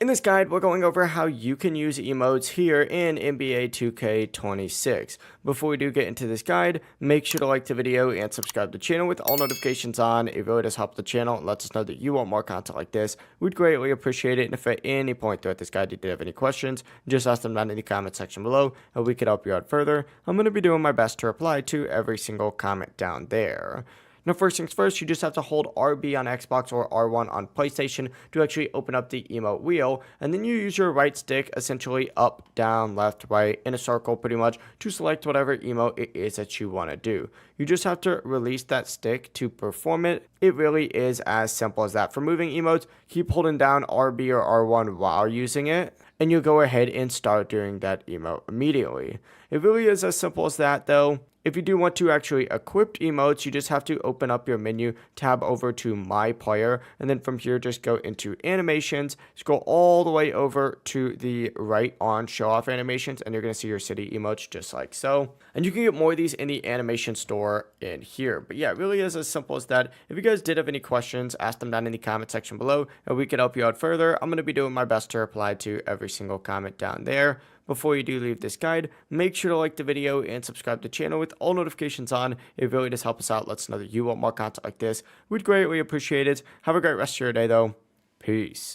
In this guide, we're going over how you can use emotes here in NBA 2K26. Before we do get into this guide, make sure to like the video and subscribe to the channel with all notifications on. It really does help the channel and lets us know that you want more content like this. We'd greatly appreciate it. And if at any point throughout this guide you did have any questions, just ask them down in the comment section below and we could help you out further. I'm going to be doing my best to reply to every single comment down there. Now, first things first, you just have to hold RB on Xbox or R1 on PlayStation to actually open up the emote wheel, and then you use your right stick, essentially up, down, left, right, in a circle pretty much, to select whatever emote it is that you want to do. You just have to release that stick to perform it. It really is as simple as that. For moving emotes, keep holding down RB or R1 while using it, and you go ahead and start doing that emote immediately. It really is as simple as that, though. If you do want to actually equip emotes, you just have to open up your menu, tab over to myCareer, and then from here just go into animations, scroll all the way over to the right on show off animations, and you're going to see your city emotes just like so. And you can get more of these in the animation store in here. But yeah, it really is as simple as that. If you guys did have any questions, ask them down in the comment section below, and we can help you out further. I'm going to be doing my best to reply to every single comment down there. Before you do leave this guide, make sure to like the video and subscribe to the channel with all notifications on. It really does help us out. Lets us know that you want more content like this. We'd greatly appreciate it. Have a great rest of your day, though. Peace.